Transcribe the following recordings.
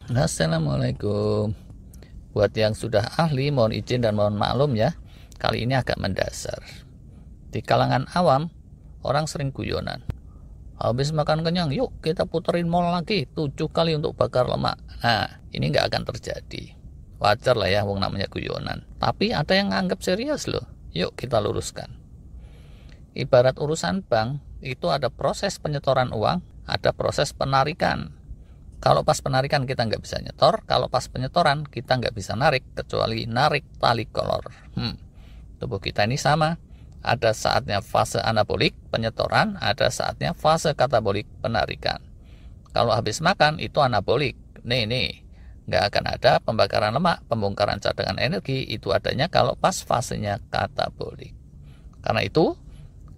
Assalamualaikum. Buat yang sudah ahli, mohon izin dan mohon maklum ya. Kali ini agak mendasar. Di kalangan awam, orang sering guyonan. Habis makan kenyang, yuk kita puterin mall lagi 7 kali untuk bakar lemak. Nah, ini nggak akan terjadi. Wajar lah ya, wong namanya guyonan. Tapi ada yang nganggap serius loh. Yuk kita luruskan. Ibarat urusan bank, itu ada proses penyetoran uang, ada proses penarikan. Kalau pas penarikan kita nggak bisa nyetor, kalau pas penyetoran kita nggak bisa narik, kecuali narik tali kolor. Tubuh kita ini sama, ada saatnya fase anabolik, penyetoran, ada saatnya fase katabolik, penarikan. Kalau habis makan itu anabolik, nih, nggak akan ada pembakaran lemak, pembongkaran cadangan energi, itu adanya kalau pas fasenya katabolik. Karena itu,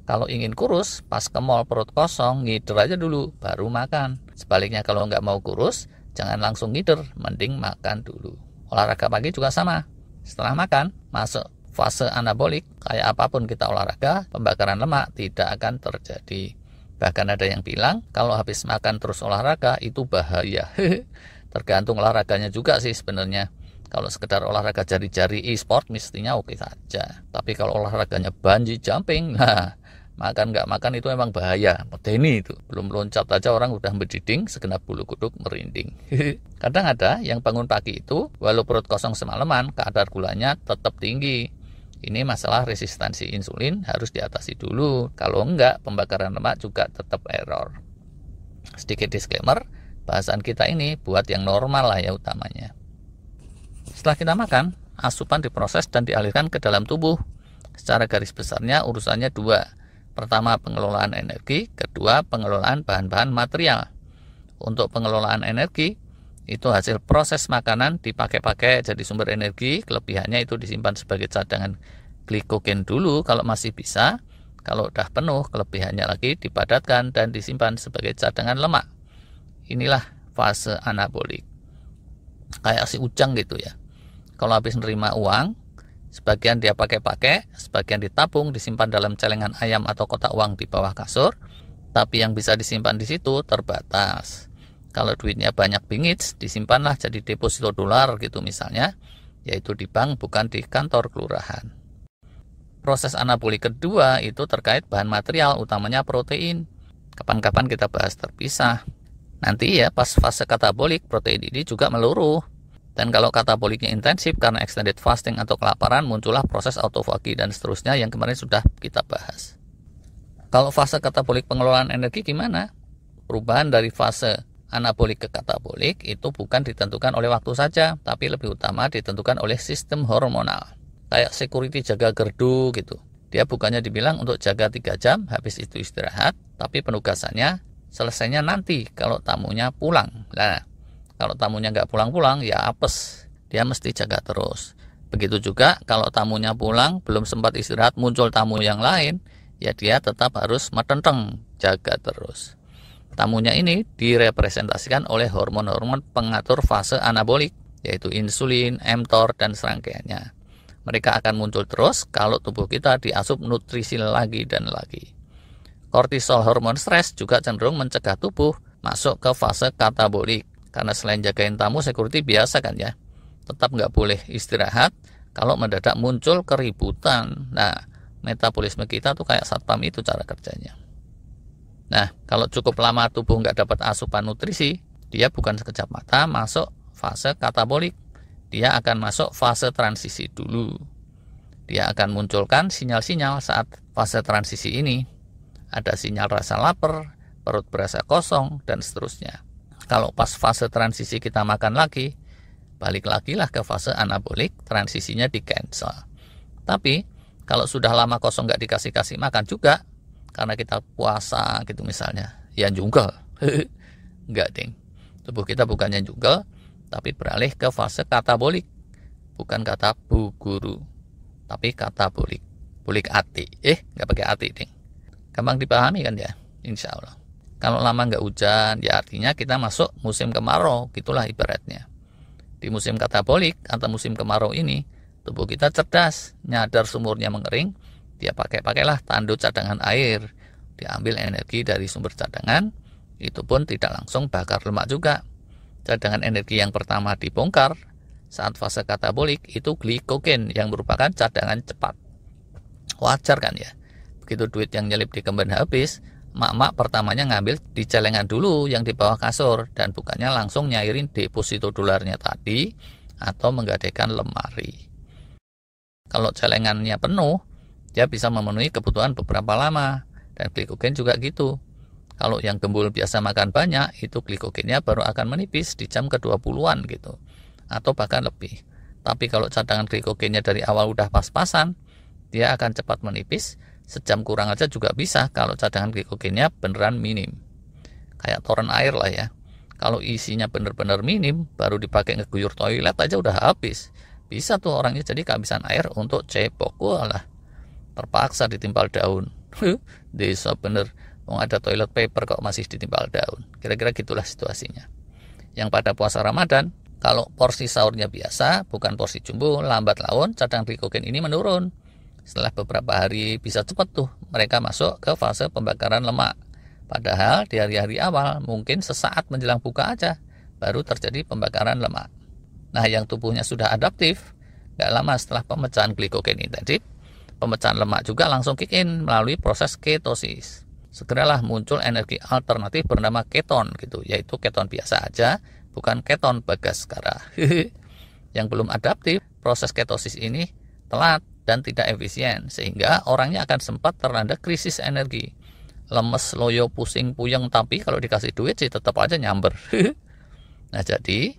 kalau ingin kurus, pas ke mall perut kosong, ngider aja dulu, baru makan. Sebaliknya kalau nggak mau kurus, jangan langsung ngider, mending makan dulu. Olahraga pagi juga sama. Setelah makan, masuk fase anabolik, kayak apapun kita olahraga, pembakaran lemak tidak akan terjadi. Bahkan ada yang bilang, kalau habis makan terus olahraga, itu bahaya. Tergantung olahraganya juga sih sebenarnya. Kalau sekedar olahraga jari-jari e-sport, mestinya oke saja. Tapi kalau olahraganya bungee jumping, makan nggak makan itu emang bahaya. Medeni itu. Belum loncat aja orang udah berdiding, segenap bulu kuduk merinding. Kadang ada yang bangun pagi itu, walau perut kosong semalaman, kadar gulanya tetap tinggi. Ini masalah resistansi insulin harus diatasi dulu. Kalau enggak, pembakaran lemak juga tetap error. Sedikit disclaimer, bahasan kita ini buat yang normal lah ya utamanya. Setelah kita makan, asupan diproses dan dialirkan ke dalam tubuh. Secara garis besarnya urusannya dua. Pertama, pengelolaan energi. Kedua, pengelolaan bahan-bahan material. Untuk pengelolaan energi, itu hasil proses makanan dipakai-pakai jadi sumber energi. Kelebihannya itu disimpan sebagai cadangan glikogen dulu kalau masih bisa. Kalau udah penuh, kelebihannya lagi dipadatkan dan disimpan sebagai cadangan lemak. Inilah fase anabolik. Kayak si Ujang gitu ya. Kalau habis nerima uang, sebagian dia pakai-pakai, sebagian ditabung, disimpan dalam celengan ayam atau kotak uang di bawah kasur. Tapi yang bisa disimpan di situ terbatas. Kalau duitnya banyak bingits, disimpanlah jadi deposito dolar gitu misalnya, yaitu di bank bukan di kantor kelurahan. Proses anabolik kedua itu terkait bahan material, utamanya protein. Kapan-kapan kita bahas terpisah. Nanti ya pas fase katabolik, protein ini juga meluruh. Dan kalau kataboliknya intensif karena extended fasting atau kelaparan, muncullah proses autofagi dan seterusnya yang kemarin sudah kita bahas. Kalau fase katabolik pengelolaan energi gimana? Perubahan dari fase anabolik ke katabolik itu bukan ditentukan oleh waktu saja, tapi lebih utama ditentukan oleh sistem hormonal. Kayak security jaga gerdu gitu. Dia bukannya dibilang untuk jaga 3 jam, habis itu istirahat, tapi penugasannya selesainya nanti kalau tamunya pulang. Nah, kalau tamunya nggak pulang-pulang, ya apes. Dia mesti jaga terus. Begitu juga kalau tamunya pulang, belum sempat istirahat, muncul tamu yang lain, ya dia tetap harus metenteng, jaga terus. Tamunya ini direpresentasikan oleh hormon-hormon pengatur fase anabolik, yaitu insulin, mTOR, dan serangkaiannya. Mereka akan muncul terus kalau tubuh kita diasup nutrisi lagi dan lagi. Kortisol, hormon stres, juga cenderung mencegah tubuh masuk ke fase katabolik. Karena selain jagain tamu, security biasa kan ya, tetap nggak boleh istirahat kalau mendadak muncul keributan. Nah, metabolisme kita tuh kayak satpam itu cara kerjanya. Nah, kalau cukup lama tubuh nggak dapat asupan nutrisi, dia bukan sekejap mata masuk fase katabolik. Dia akan masuk fase transisi dulu. Dia akan munculkan sinyal-sinyal saat fase transisi ini. Ada sinyal rasa lapar, perut berasa kosong, dan seterusnya. Kalau pas fase transisi kita makan lagi, balik lagi lah ke fase anabolik, transisinya di cancel. Tapi kalau sudah lama kosong nggak dikasih makan juga, karena kita puasa gitu misalnya, ya jungkel. Nggak ding, tubuh kita bukannya jungkel, tapi beralih ke fase katabolik. Bukan kata bu guru, tapi katabolik. Bolik ati, nggak pakai ati ding. Gampang dipahami kan ya, insya Allah. Kalau lama nggak hujan, ya artinya kita masuk musim kemarau, gitulah ibaratnya. Di musim katabolik atau musim kemarau ini, tubuh kita cerdas, nyadar sumurnya mengering, dia pakailah tanduk cadangan air, diambil energi dari sumber cadangan, itu pun tidak langsung bakar lemak juga. Cadangan energi yang pertama dibongkar saat fase katabolik itu glikogen yang merupakan cadangan cepat. Wajar kan ya? Begitu duit yang nyelip di kemben habis, mak-mak pertamanya ngambil di celengan dulu yang di bawah kasur dan bukannya langsung nyairin deposito dolarnya tadi atau menggadaikan lemari. Kalau celengannya penuh, dia bisa memenuhi kebutuhan beberapa lama, dan glikogen juga gitu. Kalau yang gembul biasa makan banyak, itu glikogennya baru akan menipis di jam ke-20-an gitu, atau bahkan lebih. Tapi kalau cadangan glikogennya dari awal udah pas-pasan, dia akan cepat menipis, sejam kurang aja juga bisa kalau cadangan glikogennya beneran minim. Kayak toren air lah ya. Kalau isinya bener-bener minim, baru dipakai ngeguyur toilet aja udah habis. Bisa tuh orangnya jadi kehabisan air untuk cepok. Walah, terpaksa ditimpal daun. Desa bener. Ada toilet paper kok masih ditimpal daun. Kira-kira gitulah situasinya. Yang pada puasa Ramadan, kalau porsi sahurnya biasa, bukan porsi jumbo, lambat laun cadangan glikogen ini menurun. Setelah beberapa hari bisa cepat tuh mereka masuk ke fase pembakaran lemak. Padahal di hari-hari awal mungkin sesaat menjelang buka aja baru terjadi pembakaran lemak. Nah, yang tubuhnya sudah adaptif, gak lama setelah pemecahan glikogen intensif, pemecahan lemak juga langsung kick in melalui proses ketosis. Segeralah muncul energi alternatif bernama keton gitu, yaitu keton biasa aja, bukan keton bagaskara. Yang belum adaptif, proses ketosis ini telat dan tidak efisien, sehingga orangnya akan sempat terlanda krisis energi. Lemes, loyo, pusing, puyeng, tapi kalau dikasih duit sih tetap aja nyamber. Nah, jadi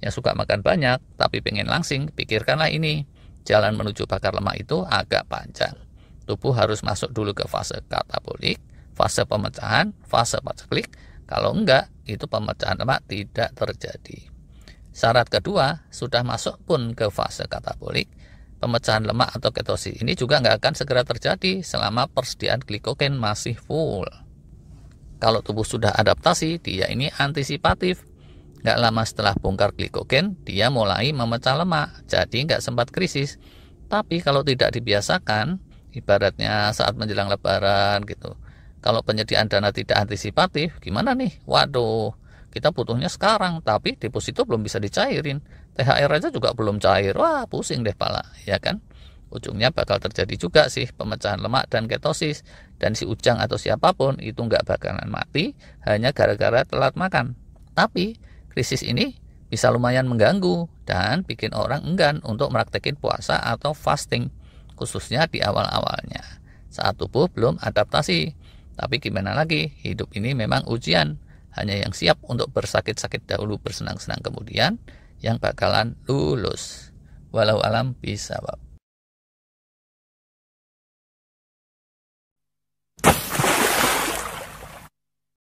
yang suka makan banyak tapi pengen langsing, pikirkanlah ini. Jalan menuju bakar lemak itu agak panjang. Tubuh harus masuk dulu ke fase katabolik, fase pemecahan, fase paceklik. Kalau enggak, itu pemecahan lemak tidak terjadi. Syarat kedua, sudah masuk pun ke fase katabolik, pemecahan lemak atau ketosis ini juga nggak akan segera terjadi selama persediaan glikogen masih full. Kalau tubuh sudah adaptasi, dia ini antisipatif. Nggak lama setelah bongkar glikogen, dia mulai memecah lemak, jadi nggak sempat krisis. Tapi kalau tidak dibiasakan, ibaratnya saat menjelang lebaran gitu, kalau penyediaan dana tidak antisipatif, gimana nih? Waduh, kita butuhnya sekarang, tapi deposito belum bisa dicairin. THR aja juga belum cair. Wah, pusing deh pala, ya kan? Ujungnya bakal terjadi juga sih pemecahan lemak dan ketosis. Dan si Ujang atau siapapun itu nggak bakalan mati hanya gara-gara telat makan. Tapi krisis ini bisa lumayan mengganggu dan bikin orang enggan untuk meraktekin puasa atau fasting, khususnya di awal-awalnya, saat tubuh belum adaptasi. Tapi gimana lagi, hidup ini memang ujian. Hanya yang siap untuk bersakit-sakit dahulu, bersenang-senang kemudian, yang bakalan lulus. Walau alam bisawab.